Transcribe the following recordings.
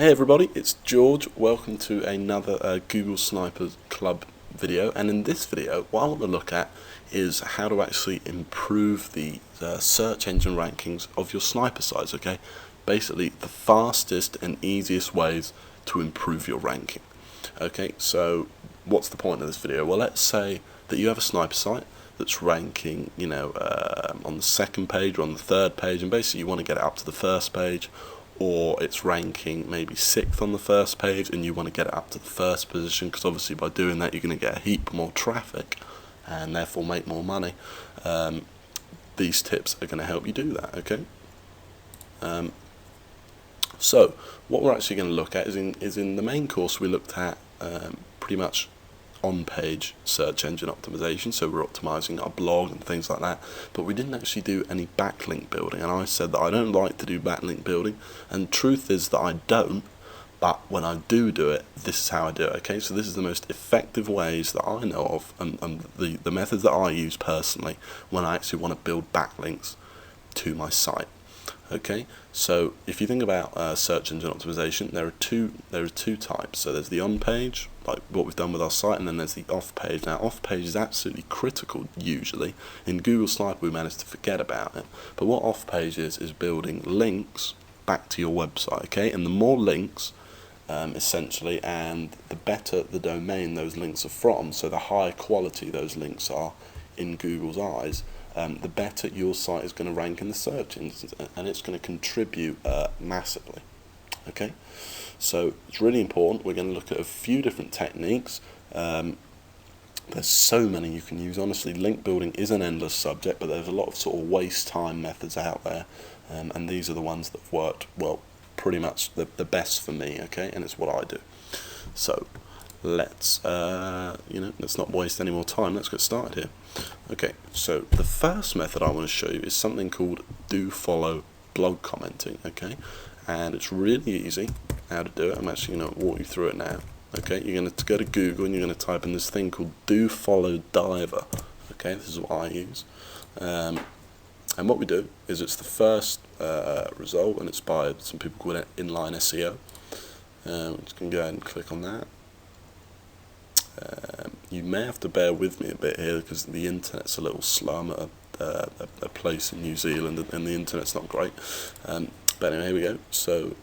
Hey everybody, it's George. Welcome to another Google Snipers Club video, and in this video what I want to look at is how to actually improve the search engine rankings of your sniper sites, okay? Basically the fastest and easiest ways to improve your ranking. Okay, so what's the point of this video? Well, let's say that you have a sniper site that's ranking, on the second page or on the third page, and basically you want to get it up to the first page, or it's ranking maybe 6th on the first page and you want to get it up to the first position, because obviously by doing that you're going to get a heap more traffic and therefore make more money. These tips are going to help you do that, okay? So what we're actually going to look at is in the main course we looked at pretty much on-page search engine optimization, so we're optimizing our blog and things like that, but we didn't actually do any backlink building. And I said that I don't like to do backlink building, and truth is that I don't, but when I do it, this is how I do it, okay? So this is the most effective ways that I know of, and the methods that I use personally when I actually want to build backlinks to my site. Okay, so if you think about search engine optimization, there are two types. So there's the on-page, like what we've done with our site, and then there's the off-page. Now, off-page is absolutely critical usually. In Google Sniper, we managed to forget about it. But what off-page is building links back to your website. Okay, and the more links, essentially, and the better the domain those links are from, so the higher quality those links are in Google's eyes, the better your site is going to rank in the search engines, and it's going to contribute massively. Okay, so it's really important. We're going to look at a few different techniques. There's so many you can use. Honestly, link building is an endless subject, but there's a lot of sort of waste time methods out there, and these are the ones that have worked, well, pretty much the best for me, okay, and it's what I do. So let's let's not waste any more time. Let's get started here. Okay, so the first method I want to show you is something called do follow blog commenting, okay, and it's really easy how to do it. I'm actually going to walk you through it now. Okay, you're going to go to Google and you're going to type in this thing called do follow diver. Okay, this is what I use, and what we do is it's the first result, and it's by some people call it inline SEO. We can go ahead and click on that. You may have to bear with me a bit here because the internet's a little slow. I'm at a place in New Zealand and the internet's not great. But anyway, here we go. So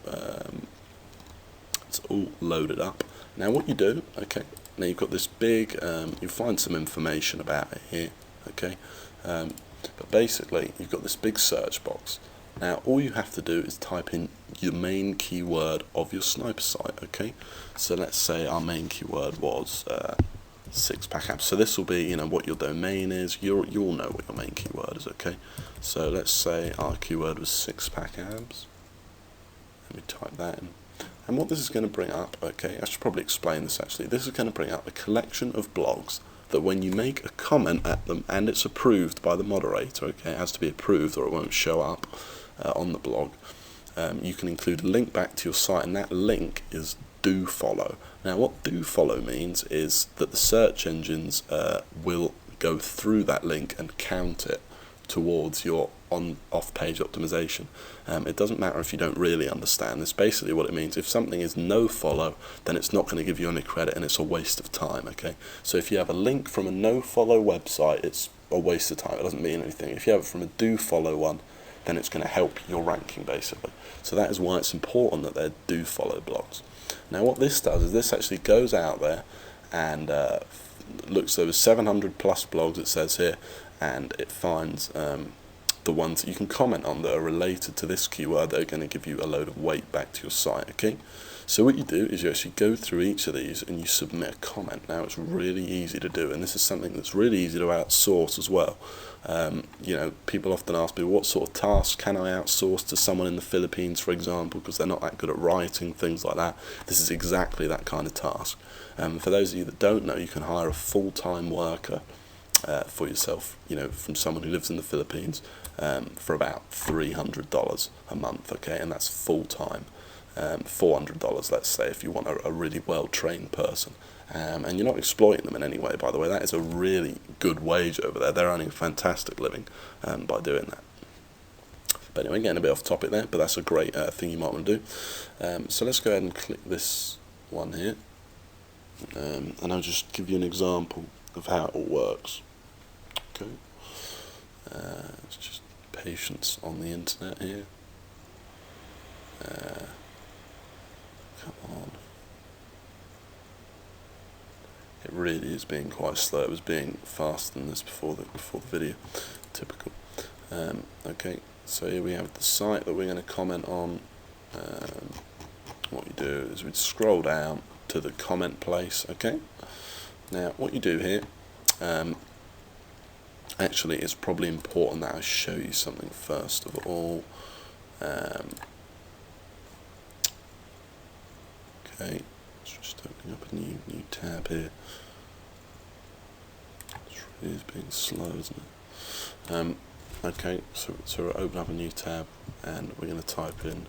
it's all loaded up. Now what you do, okay, now you've got this big, you find some information about it here, okay, but basically you've got this big search box. Now all you have to do is type in your main keyword of your sniper site, okay? So let's say our main keyword was 6-pack abs. So this will be, what your domain is. You'll know what your main keyword is, okay? So let's say our keyword was 6-pack abs. Let me type that in. And what this is going to bring up, okay, I should probably explain this actually. This is going to bring up a collection of blogs that when you make a comment at them and it's approved by the moderator, okay, it has to be approved or it won't show up on the blog, you can include a link back to your site, and that link is do follow. Now what do follow means is that the search engines will go through that link and count it towards your off-page optimization. It doesn't matter if you don't really understand this. Basically what it means, if something is no follow, then it's not going to give you any credit and it's a waste of time, okay? So if you have a link from a no follow website, it's a waste of time, it doesn't mean anything. If you have it from a do follow one, then it's going to help your ranking basically. So that is why it's important that they do follow blogs. Now what this does is this actually goes out there and looks over 700 plus blogs, it says here, and it finds the ones that you can comment on that are related to this keyword that are going to give you a load of weight back to your site, okay? So what you do is you actually go through each of these and you submit a comment. Now it's really easy to do, and this is something that's really easy to outsource as well. People often ask me, what sort of tasks can I outsource to someone in the Philippines, for example, because they're not that good at writing, things like that. This is exactly that kind of task. For those of you that don't know, you can hire a full-time worker for yourself, from someone who lives in the Philippines, for about $300 a month, okay, and that's full-time. $400, let's say, if you want a really well-trained person. And you're not exploiting them in any way, by the way. That is a really good wage over there. They're earning a fantastic living by doing that. But anyway, getting a bit off topic there, but that's a great thing you might want to do. So let's go ahead and click this one here, and I'll just give you an example of how it all works. Okay, it's just patience on the internet here. Come on. It really is being quite slow. It was being faster than this before the video. Typical. Okay, so here we have the site that we're going to comment on. What you do is we scroll down to the comment place. Okay. Now, what you do here, actually, it's probably important that I show you something first of all. Okay, it's just opening up a new tab here. It really is being slow, isn't it? Okay, so we'll open up a new tab, and we're going to type in.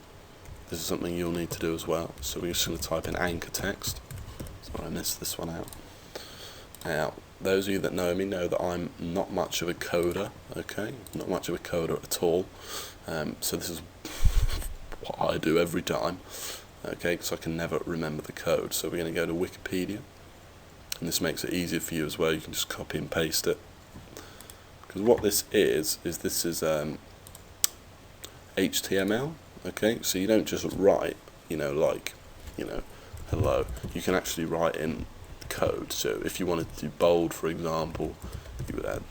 This is something you'll need to do as well. So we're just going to type in anchor text. Sorry, I missed this one out. Now, those of you that know me know that I'm not much of a coder. Okay, not much of a coder at all. So this is what I do every time. Okay, because I can never remember the code. So we're going to go to Wikipedia, and this makes it easier for you as well. You can just copy and paste it. Because what this is this is HTML. Okay, so you don't just write, like, hello. You can actually write in code. So if you wanted to do bold, for example, you would add,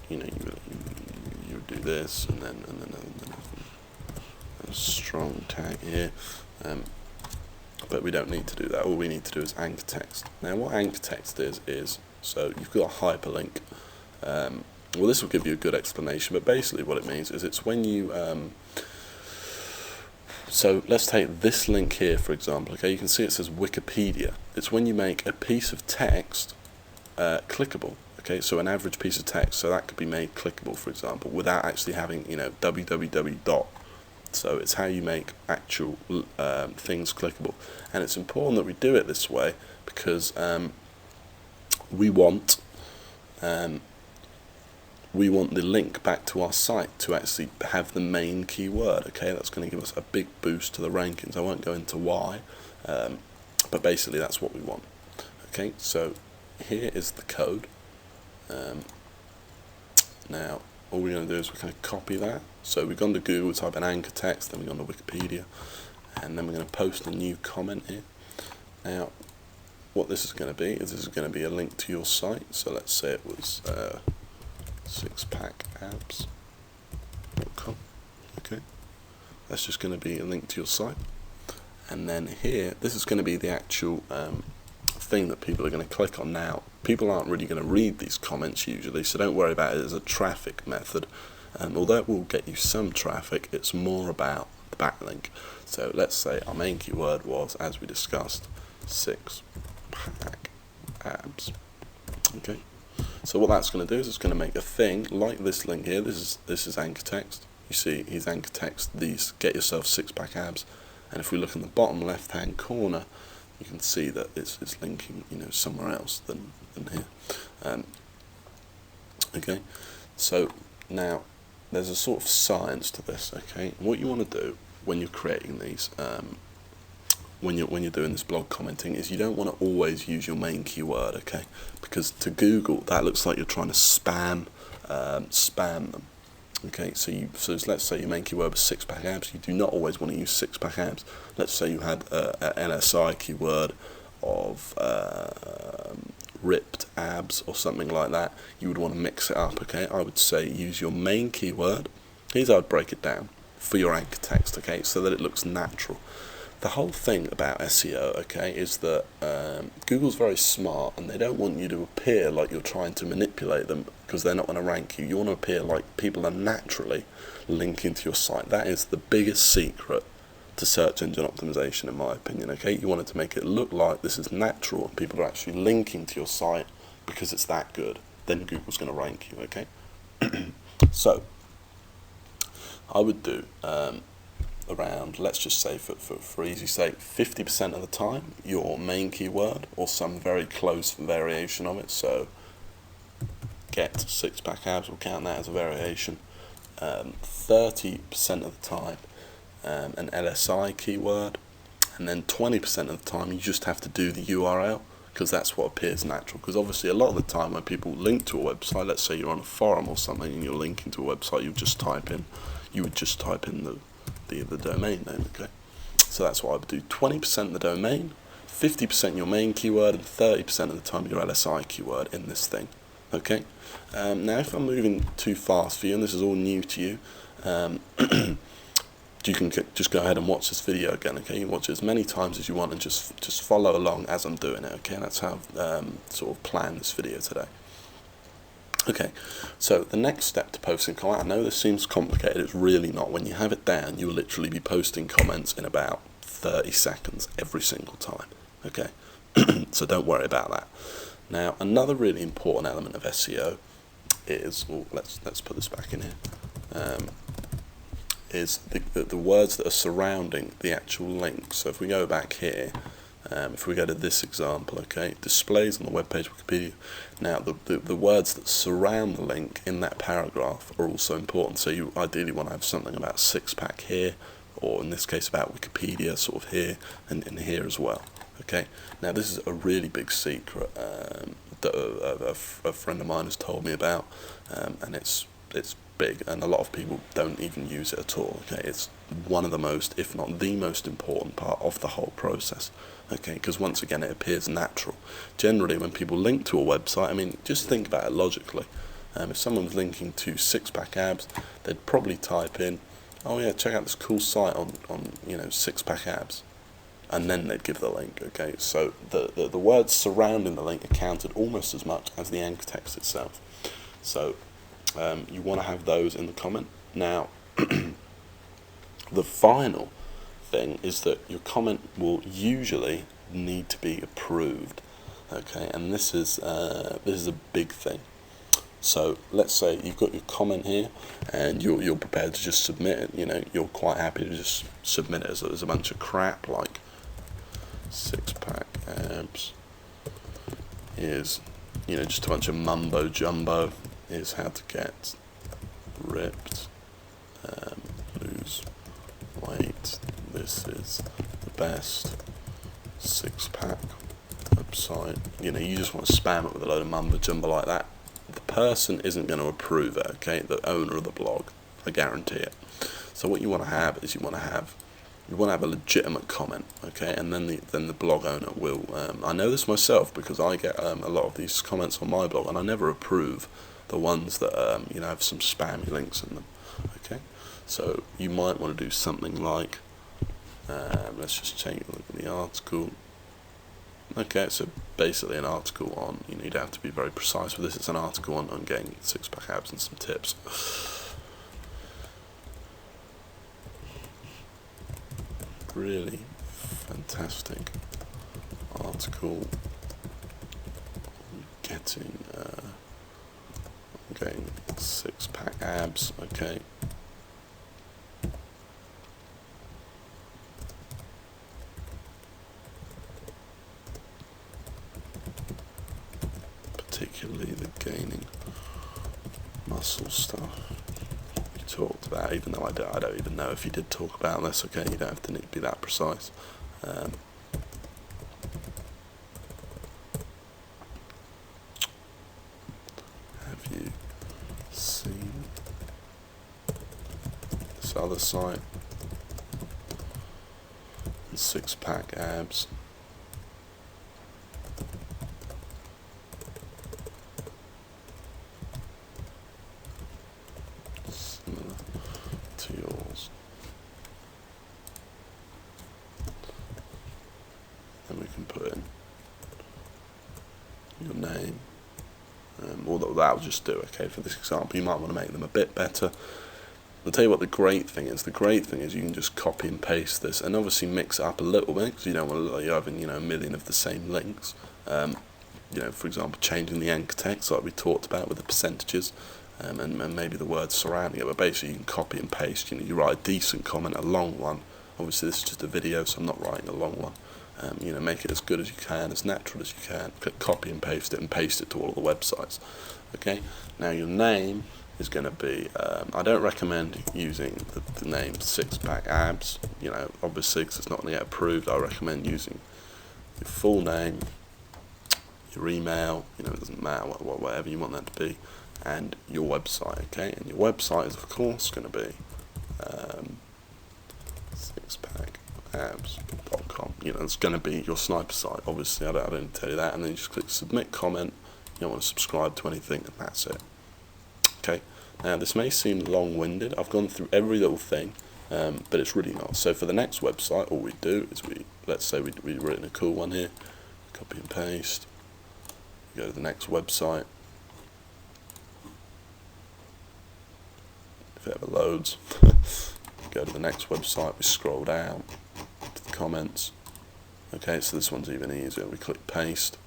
you would do this, and then a strong tag here. But we don't need to do that. All we need to do is anchor text. Now, what anchor text is so you've got a hyperlink. Well, this will give you a good explanation, but basically what it means is it's when you so let's take this link here, for example. Okay, you can see it says Wikipedia. It's when you make a piece of text clickable. Okay, so an average piece of text, so that could be made clickable, for example, without actually having www. So it's how you make actual things clickable, and it's important that we do it this way because we want the link back to our site to actually have the main keyword. Okay, that's going to give us a big boost to the rankings. I won't go into why, but basically that's what we want. Okay, so here is the code. Now all we're going to do is we're going to copy that. So we've gone to Google, type in anchor text, then we've gone to Wikipedia, and then we're going to post a new comment here. Now what this is going to be is this is going to be a link to your site. So let's say it was sixpackabs.com. Okay, that's just going to be a link to your site, and then here this is going to be the actual thing that people are going to click on. Now, people aren't really going to read these comments usually, so don't worry about it as a traffic method. Although it will get you some traffic, it's more about the backlink. So let's say our main keyword was, as we discussed, 6-pack abs. Okay. So what that's going to do is it's going to make a thing like this link here. This is anchor text. You see, he's anchor text these get yourself 6-pack abs, and if we look in the bottom left-hand corner, you can see that it's linking somewhere else than here. Okay, so now there's a sort of science to this. Okay, and what you want to do when you're creating these, when you're doing this blog commenting, is you don't want to always use your main keyword. Okay, because to Google that looks like you're trying to spam them. Okay, so let's say your main keyword was 6-pack abs. You do not always want to use 6-pack abs. Let's say you had an LSI keyword of ripped abs or something like that. You would want to mix it up. Okay, I would say use your main keyword. Here's how I'd break it down for your anchor text. Okay, so that it looks natural. The whole thing about SEO, okay, is that Google's very smart, and they don't want you to appear like you're trying to manipulate them because they're not going to rank you. You want to appear like people are naturally linking to your site. That is the biggest secret to search engine optimization, in my opinion. Okay, you want it to make it look like this is natural and people are actually linking to your site because it's that good. Then Google's going to rank you. Okay, so I would do. Around, let's just say for easy sake, 50% of the time your main keyword or some very close variation of it. So get 6-pack abs, we'll count that as a variation. 30% of the time an LSI keyword, and then 20% of the time you just have to do the URL, because that's what appears natural. Because obviously a lot of the time when people link to a website, let's say you're on a forum or something and you're linking to a website, you would just type in the domain name, okay? So that's what I would do. 20% the domain, 50% your main keyword, and 30% of the time your LSI keyword in this thing, okay? Now if I'm moving too fast for you, and this is all new to you, you can just go ahead and watch this video again, okay? You can watch it as many times as you want and just follow along as I'm doing it, okay? That's how I've sort of planned this video today. Okay, so the next step to posting comment, I know this seems complicated, it's really not. When you have it down, you'll literally be posting comments in about 30 seconds every single time, okay? So don't worry about that. Now, another really important element of SEO is, well, let's put this back in here, is the words that are surrounding the actual link. So if we go back here, if we go to this example, okay, displays on the web page Wikipedia. Now the words that surround the link in that paragraph are also important. So you ideally want to have something about six-pack here, or in this case about Wikipedia sort of here and here as well. Okay, now this is a really big secret that a friend of mine has told me about, and it's big, and a lot of people don't even use it at all. Okay, it's one of the most, if not the most important part of the whole process. Okay, because once again it appears natural. Generally when people link to a website, I mean, just think about it logically. If someone's linking to six-pack abs, they'd probably type in, oh yeah, check out this cool site on six-pack abs, and then they'd give the link. Okay, so the words surrounding the link are counted almost as much as the anchor text itself. So you want to have those in the comment. Now, the final thing is that your comment will usually need to be approved. Okay, and this is a big thing. So let's say you've got your comment here, and you're prepared to just submit it. You know, you're quite happy to just submit it as a bunch of crap, like six-pack abs is, just a bunch of mumbo jumbo. Is how to get ripped, lose weight. This is the best six-pack website. You just want to spam it with a load of mumbo jumbo like that. The person isn't going to approve it. Okay, the owner of the blog, I guarantee it. So what you want to have is you want to have a legitimate comment. Okay, and then the blog owner will. I know this myself because I get a lot of these comments on my blog, and I never approve the ones that have some spammy links in them. Okay, so you might want to do something like, let's just take a look at the article. Okay, so basically an article on, you don't have to be very precise with this, it's an article on getting six-pack abs and some tips. Really fantastic article on getting six-pack abs. Okay, particularly the gaining muscle stuff you talked about, even though I don't even know if you did talk about this. Okay, you don't have to be that precise. Have you seen this other site? Six-pack abs. Similar to yours. Then we can put in your name. Or that'll just do. Okay, for this example, you might want to make them a bit better. I'll tell you what the great thing is. The great thing is you can just copy and paste this, and obviously mix it up a little bit, because you don't want to look like you're having a million of the same links. For example, changing the anchor text like we talked about with the percentages, and maybe the words surrounding it. But basically, you can copy and paste. You write a decent comment, a long one. Obviously, this is just a video, so I'm not writing a long one. Make it as good as you can, as natural as you can. Copy and paste it to all the websites. Okay. Now your name, is going to be, I don't recommend using the name Six-Pack Abs, you know, obviously because it's not going to get approved. I recommend using your full name, your email, you know, it doesn't matter, whatever you want that to be, and your website, okay? And your website is of course going to be sixpackabs.com. You know, it's going to be your sniper site, obviously. I don't need to tell you that. And then you just click submit comment. You don't want to subscribe to anything, and that's it. Okay, now this may seem long-winded. I've gone through every little thing, but it's really not. So for the next website, all we do is let's say we've written a cool one here, copy and paste, go to the next website. If it ever loads, go to the next website, we scroll down to the comments. Okay, so this one's even easier. We click paste,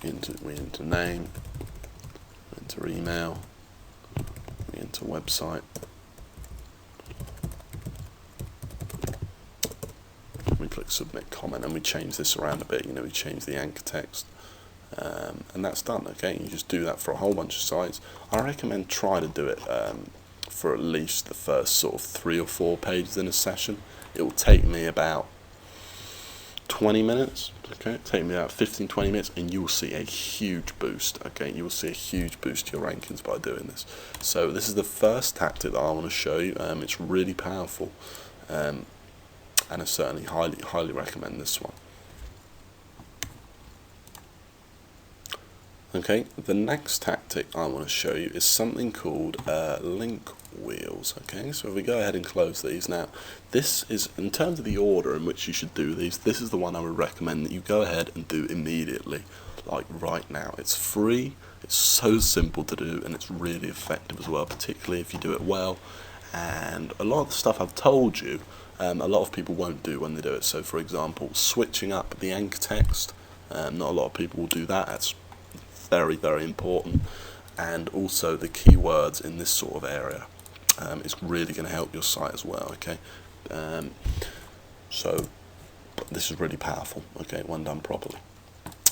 we enter name, we enter email, we enter website, we click submit comment, and we change this around a bit. You know, we change the anchor text, and that's done. Okay, you just do that for a whole bunch of sites. I recommend try to do it for at least the first sort of 3 or 4 pages in a session. It will take me about 20 minutes, okay? Take me about 15-20 minutes, and you will see a huge boost, okay? You will see a huge boost to your rankings by doing this. So this is the first tactic that I want to show you. It's really powerful, and I certainly highly recommend this one. Okay, the next tactic I want to show you is something called link wheels. Okay, so if we go ahead and close these now, this is, in terms of the order in which you should do these, this is the one I would recommend that you go ahead and do immediately, like right now. It's free, it's so simple to do, and it's really effective as well, particularly if you do it well. And a lot of the stuff I've told you, a lot of people won't do when they do it. So for example, switching up the anchor text, not a lot of people will do that. That's very, very important. And also the keywords in this sort of area is really going to help your site as well. Okay, so this is really powerful, okay, when done properly.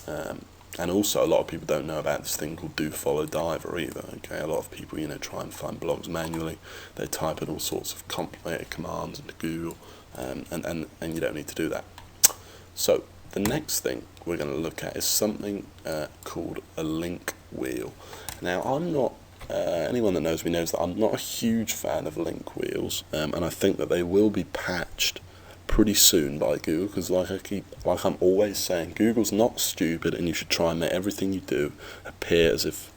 And also a lot of people don't know about this thing called do follow diver either. Okay, a lot of people, you know, try and find blogs manually. They type in all sorts of complicated commands into Google, and you don't need to do that. So the next thing we're going to look at is something called a link wheel. Now, I'm not, anyone that knows me knows that I'm not a huge fan of link wheels, and I think that they will be patched pretty soon by Google, because like I'm always saying, Google's not stupid, and you should try and make everything you do appear as if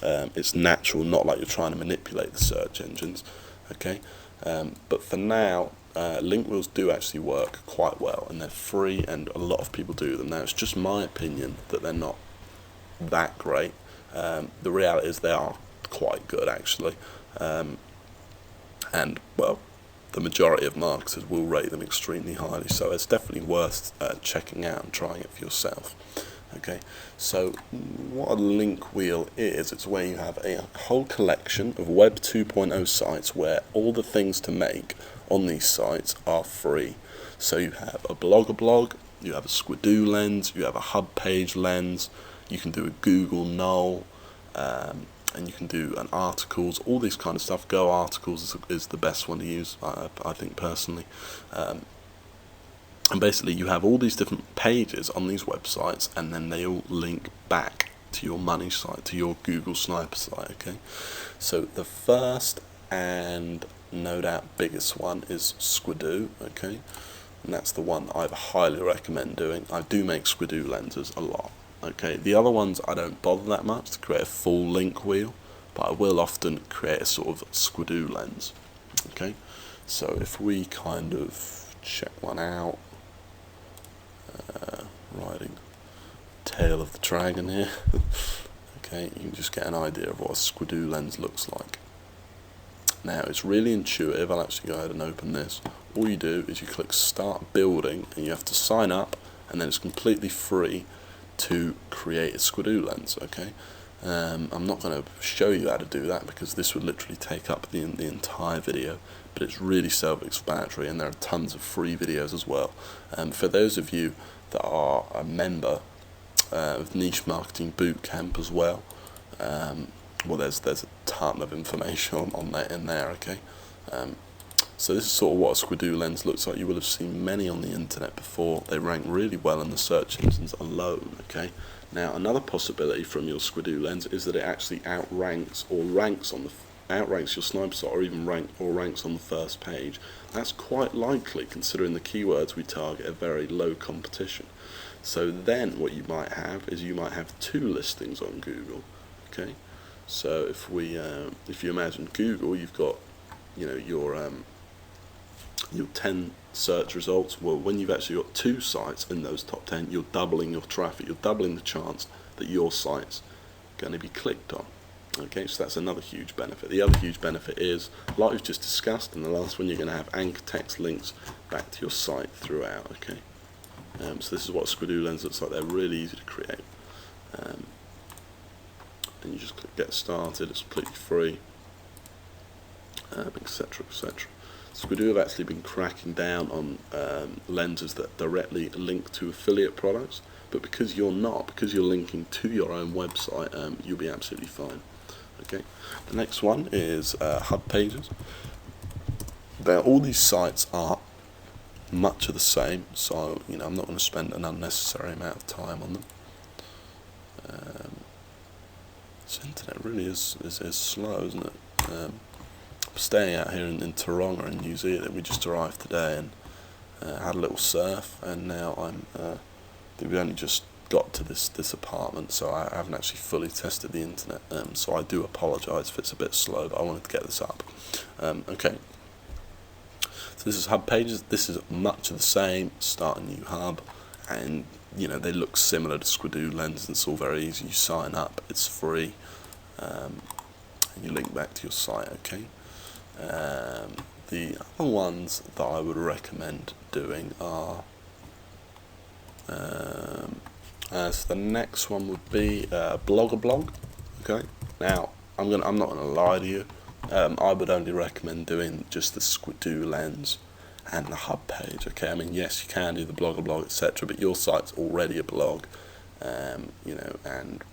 it's natural, not like you're trying to manipulate the search engines. Okay, but for now, link wheels do actually work quite well, and they're free, and a lot of people do them. Now, it's just my opinion that they're not that great. The reality is they are quite good, actually, and well, the majority of marketers will rate them extremely highly, so it's definitely worth checking out and trying it for yourself. Okay, so what a link wheel is, it's where you have a whole collection of Web 2.0 sites where all the things to make on these sites are free. So you have a Blogger blog, you have a Squidoo lens, you have a hub page lens, you can do a Google null, and you can do an articles, all this kind of stuff. Go articles is the best one to use, I think personally. And basically you have all these different pages on these websites, and then they all link back to your money site, to your Google Sniper site. Okay, so the first and no doubt biggest one is Squidoo. Okay, and that's the one I highly recommend doing. I do make Squidoo lenses a lot. Okay, the other ones I don't bother that much to create a full link wheel, but I will often create a sort of Squidoo lens. Okay, so if we kind of check one out, riding tail of the dragon here. Okay, you can just get an idea of what a Squidoo lens looks like. Now, it's really intuitive. I'll actually go ahead and open this. All you do is you click start building, and you have to sign up, and then it's completely free to create a Squidoo lens. Okay, I'm not going to show you how to do that because this would literally take up the entire video, but it's really self-explanatory, and there are tons of free videos as well. For those of you that are a member of Niche Marketing Bootcamp as well, well, there's a ton of information on that in there, okay. So this is sort of what a Squidoo lens looks like. You will have seen many on the internet before. They rank really well in the search engines alone, okay. Now another possibility from your Squidoo lens is that it actually outranks or outranks your sniper site, or even ranks on the first page. That's quite likely, considering the keywords we target are very low competition. So then what you might have is you might have 2 listings on Google, okay. So if you imagine Google, you've got, you know, your 10 search results. Well, when you've actually got 2 sites in those top 10, you're doubling your traffic. You're doubling the chance that your site's going to be clicked on. Okay, so that's another huge benefit. The other huge benefit is, like we've just discussed in the last one, you're going to have anchor text links back to your site throughout. Okay, so this is what a Squidoo lens looks like. They're really easy to create, and you just click get started. It's completely free, etc., etc. Squidoo have actually been cracking down on lenses that directly link to affiliate products, but because you're linking to your own website, you'll be absolutely fine. Okay, the next one is hub pages. Now all these sites are much of the same, so you know I'm not going to spend an unnecessary amount of time on them. This internet really is slow, isn't it? I'm staying out here in Taronga in New Zealand. We just arrived today and had a little surf, and now we only just got to this apartment, so I haven't actually fully tested the internet, so I do apologise if it's a bit slow, but I wanted to get this up. Okay, so this is hub pages. This is much of the same. Start a new hub, and you know they look similar to Squidoo lens. It's all very easy. You sign up, it's free, and you link back to your site. Okay. The other ones that I would recommend doing are so the next one would be blog. Okay, now I'm not gonna lie to you. I would only recommend doing just the Squidoo lens and the hub page. Okay, I mean yes, you can do the blog, etc., but your site's already a blog, you know, and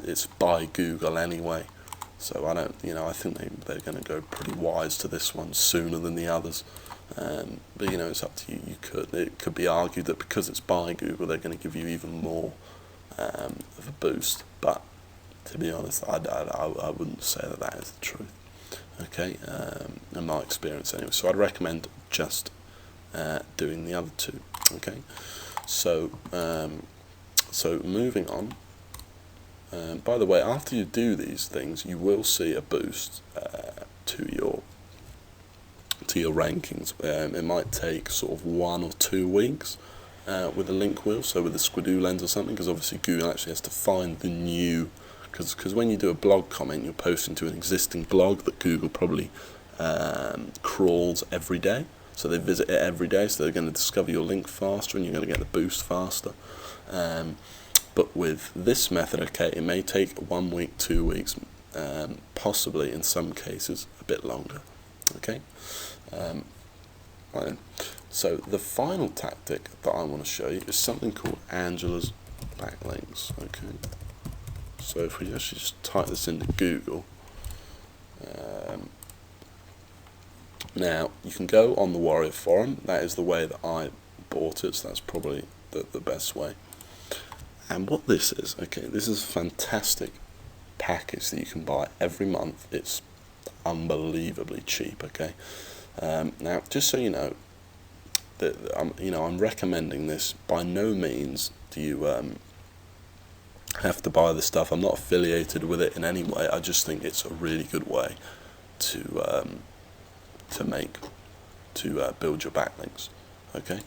it's by Google anyway. So I don't, you know, I think they're going to go pretty wise to this one sooner than the others. But you know, it's up to you. It could be argued that because it's by Google, they're going to give you even more of a boost. But to be honest, I wouldn't say that is the truth. Okay, in my experience anyway. So I'd recommend just doing the other 2. Okay, so moving on. By the way, after you do these things, you will see a boost to your rankings. It might take sort of 1 or 2 weeks with a link wheel, so with a Squidoo lens or something, because obviously Google actually has to find the new, because when you do a blog comment, you're posting to an existing blog that Google probably crawls every day, so they visit it every day, so they're going to discover your link faster and you're going to get the boost faster. But with this method, okay, it may take 1 week, 2 weeks, possibly in some cases a bit longer. Okay, right. So the final tactic that I want to show you is something called Angela's backlinks. Okay, so if we actually just type this into Google, now you can go on the Warrior Forum. That is the way that I bought it, so that's probably the best way. And what this is, okay, this is a fantastic package that you can buy every month. It's unbelievably cheap. Okay, now just so you know, that I'm recommending this. By no means do you have to buy this stuff. I'm not affiliated with it in any way. I just think it's a really good way to build your backlinks. Okay,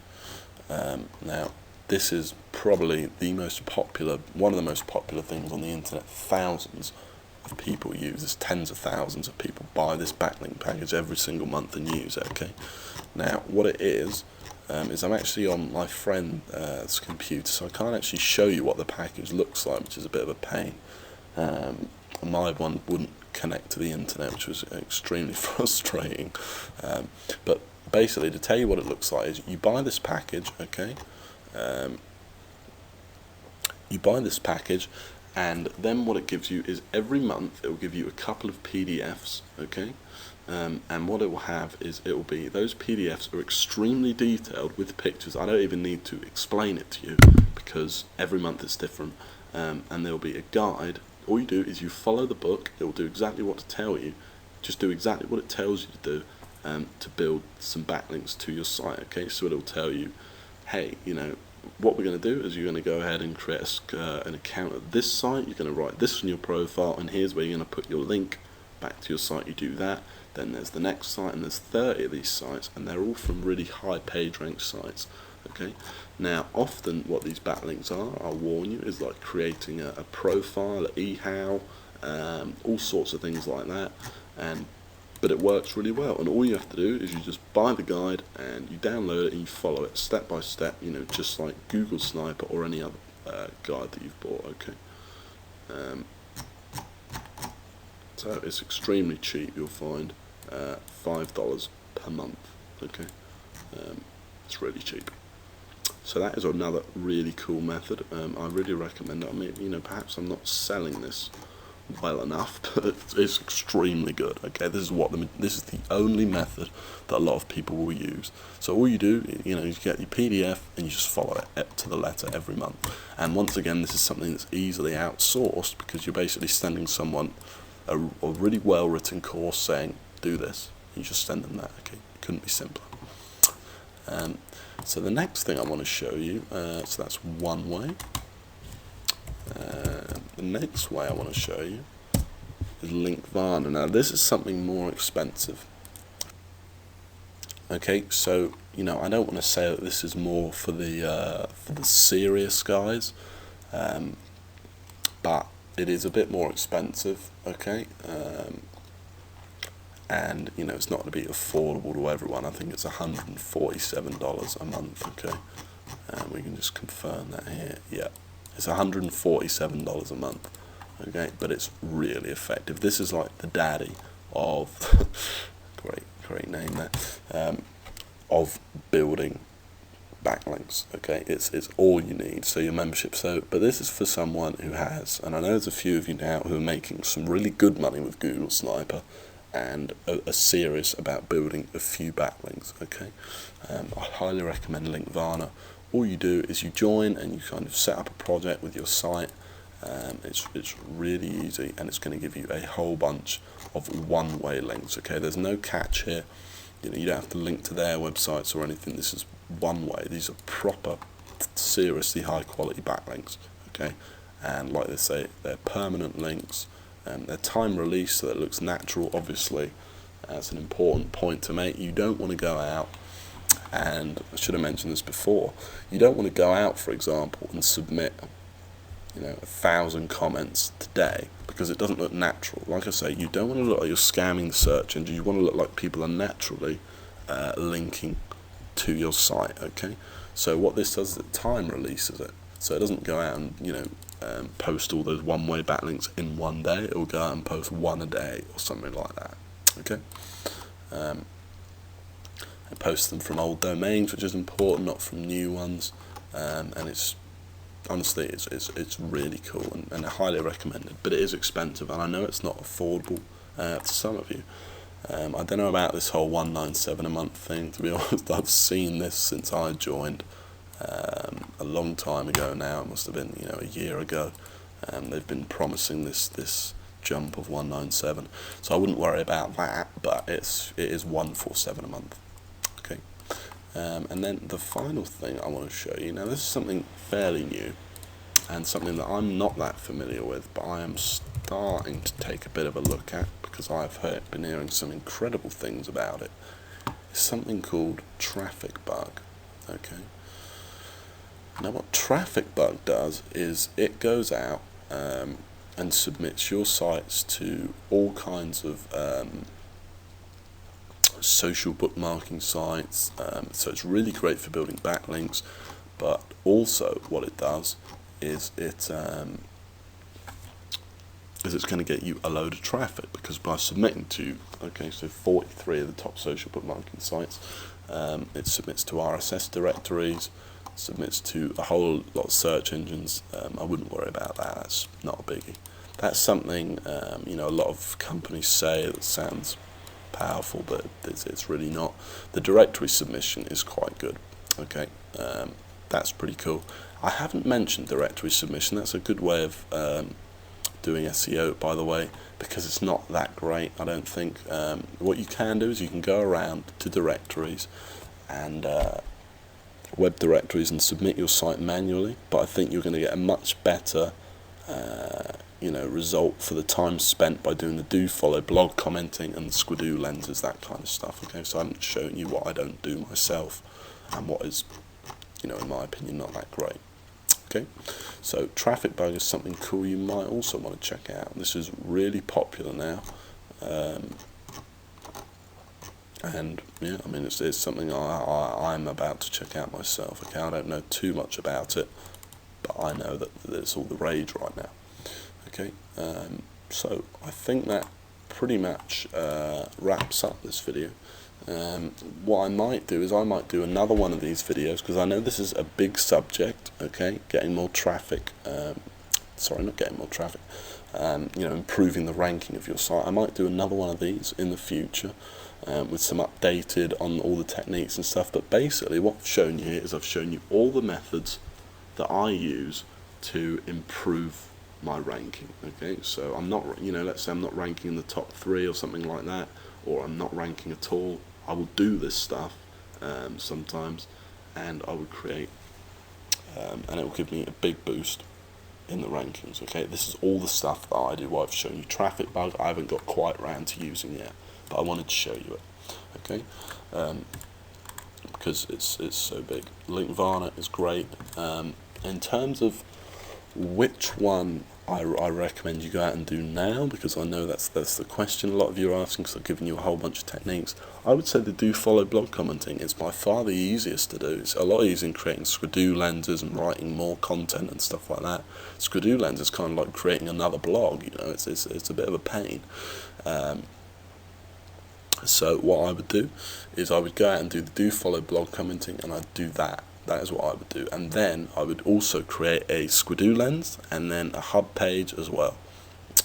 now. This is probably one of the most popular things on the internet. Thousands of people use this. Tens of thousands of people buy this backlink package every single month and use it. Okay. Now, what it is I'm actually on my friend's computer, so I can't actually show you what the package looks like, which is a bit of a pain. My one wouldn't connect to the internet, which was extremely frustrating. But basically, to tell you what it looks like, is you buy this package, okay. You buy this package, And then what it gives you is every month it will give you a couple of PDFs, okay? And what it will have is it will be, those PDFs are extremely detailed with pictures. I don't even need to explain it to you because every month it's different. And there will be a guide. All you do is you follow the book. It will do exactly what to tell you. Just do exactly what it tells you to do to build some backlinks to your site, okay? So it'll tell you, hey, you know, what we're going to do is you're going to go ahead and create an account at this site. You're going to write this on your profile, and here's where you're going to put your link back to your site. You do that. Then there's the next site, and there's 30 of these sites, and they're all from really high page rank sites. Okay. Now, often what these backlinks are, I'll warn you, is like creating a profile, an eHow, all sorts of things like that. But it works really well, and all you have to do is you just buy the guide and you download it and you follow it step by step, you know, just like Google Sniper or any other guide that you've bought, okay? So it's extremely cheap, you'll find, $5 per month, okay? It's really cheap. So that is another really cool method. I really recommend it. I mean, you know, perhaps I'm not selling this well enough, but it's extremely good. Okay, this is the only method that a lot of people will use. So all you do, you know, you get your PDF and you just follow it to the letter every month. And once again, this is something that's easily outsourced because you're basically sending someone a really well written course saying do this. You just send them that. Okay, it couldn't be simpler. So the next thing I want to show you, so that's one way. The next way I want to show you is Linkvana. Now this is something more expensive. Okay, so you know, I don't want to say that this is more for the serious guys, but it is a bit more expensive. Okay, and you know, it's not going to be affordable to everyone. I think it's $147 a month. Okay, and we can just confirm that here. Yeah. It's $147 a month, okay, but it's really effective. This is like the daddy of great name there, of building backlinks. Okay, it's all you need. So your membership. But this is for someone who has, and I know there's a few of you now who are making some really good money with Google Sniper, and are serious about building a few backlinks. Okay, I highly recommend Linkvana. All you do is you join and you kind of set up a project with your site. It's really easy, and it's going to give you a whole bunch of one-way links. Okay, there's no catch here. You know, you don't have to link to their websites or anything. This is one way. These are proper, seriously high-quality backlinks. Okay, and like they say, they're permanent links. They're time released, so that it looks natural. Obviously, that's an important point to make. You don't want to go out. And I should have mentioned this before, you don't want to go out, for example, and submit, you know, 1,000 comments today because it doesn't look natural. Like I say, you don't want to look like you're scamming the search engine. You want to look like people are naturally linking to your site, okay? So what this does is it time releases it. So it doesn't go out and, you know, post all those one-way backlinks in one day. It will go out and post one a day or something like that, okay? I post them from old domains, which is important, not from new ones, and it's honestly it's really cool and highly recommended. But it is expensive, and I know it's not affordable to some of you. I don't know about this whole $197 a month thing. To be honest, I've seen this since I joined a long time ago now. It must have been, you know, a year ago. They've been promising this jump of $197, so I wouldn't worry about that. But it is $147 a month. And then the final thing I want to show you, now this is something fairly new and something that I'm not that familiar with, but I am starting to take a bit of a look at because I've been hearing some incredible things about it. It's something called Traffic Bug. Okay. Now what Traffic Bug does is it goes out and submits your sites to all kinds of social bookmarking sites, so it's really great for building backlinks. But also what it does is it's going to get you a load of traffic, because by submitting to 43 of the top social bookmarking sites, it submits to RSS directories, submits to a whole lot of search engines, I wouldn't worry about that. That's not a biggie. That's something a lot of companies say that sounds powerful, but it's really not. The directory submission is quite good. Okay, that's pretty cool. I haven't mentioned directory submission. That's a good way of doing SEO, by the way, because it's not that great, I don't think. What you can do is you can go around to directories and web directories and submit your site manually, but I think you're going to get a much better result for the time spent by doing the do follow blog commenting and the squidoo lenses, that kind of stuff. Okay, so I'm showing you what I don't do myself and what is, in my opinion, not that great. Okay, so traffic bug is something cool you might also want to check out. This is really popular now, and yeah, I mean it's something I'm about to check out myself. Okay, I don't know too much about it, but I know that it's all the rage right now. Okay, so I think that pretty much wraps up this video. What I might do is I might do another one of these videos, because I know this is a big subject. Okay, getting more traffic, improving the ranking of your site. I might do another one of these in the future, with some updated on all the techniques and stuff. But basically what I've shown you here is I've shown you all the methods that I use to improve my ranking. Okay, so I'm not, let's say I'm not ranking in the top 3 or something like that, or I'm not ranking at all. I will do this stuff sometimes, and I would create, and it will give me a big boost in the rankings. Okay, this is all the stuff that I do. What I've shown you, traffic bug, I haven't got quite around to using yet, but I wanted to show you it. Okay, because it's so big. Link Varna is great. In terms of which one I recommend you go out and do now, because I know that's the question a lot of you are asking, because I've given you a whole bunch of techniques. I would say the do follow blog commenting is by far the easiest to do. It's a lot easier in creating squidoo lenses and writing more content and stuff like that. Squidoo lens is kind of like creating another blog. It's a bit of a pain. So what I would do is I would go out and do the do follow blog commenting, and I'd do that. That is what I would do, and then I would also create a squidoo lens and then a hub page as well.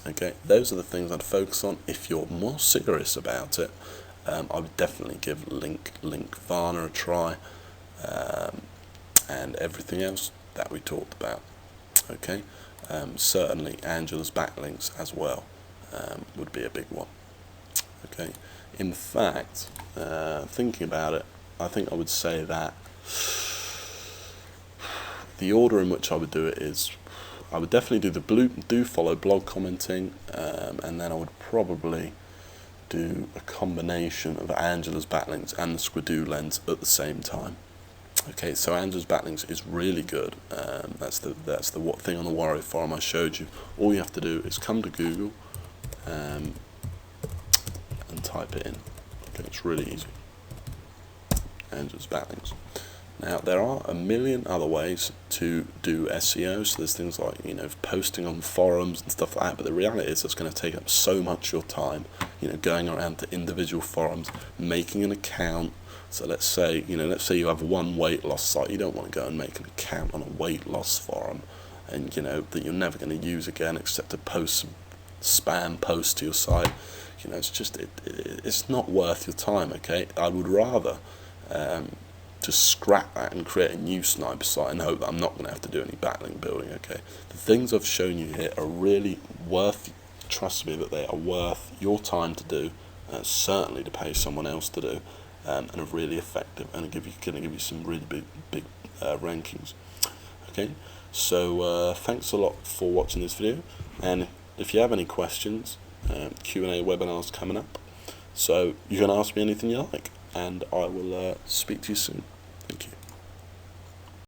Okay, those are the things I'd focus on. If you're more serious about it, I would definitely give Link Varna a try, and everything else that we talked about. Okay, certainly Angela's backlinks as well would be a big one. Okay, in fact, thinking about it, I think I would say that the order in which I would do it is, I would definitely do the do follow blog commenting, and then I would probably do a combination of Angela's backlinks and the squidoo lens at the same time. Okay, so Angela's backlinks is really good. That's the thing on the Warrior forum I showed you. All you have to do is come to Google and type it in. Okay, it's really easy. Angela's backlinks. Now, there are a million other ways to do SEO, so there's things like, posting on forums and stuff like that, but the reality is it's going to take up so much of your time, going around to individual forums, making an account. So let's say you have one weight loss site, you don't want to go and make an account on a weight loss forum, and, that you're never going to use again except to post some spam posts to your site. It's just, it's not worth your time, okay? I would rather just scrap that and create a new sniper site and hope that I'm not going to have to do any backlink building. Okay, the things I've shown you here are really worth, trust me, that they are worth your time to do, certainly to pay someone else to do, and are really effective and going to give you some really big rankings. Okay, so thanks a lot for watching this video, and if you have any questions, Q&A webinars coming up, so you can ask me anything you like, and I will speak to you soon. Thank you.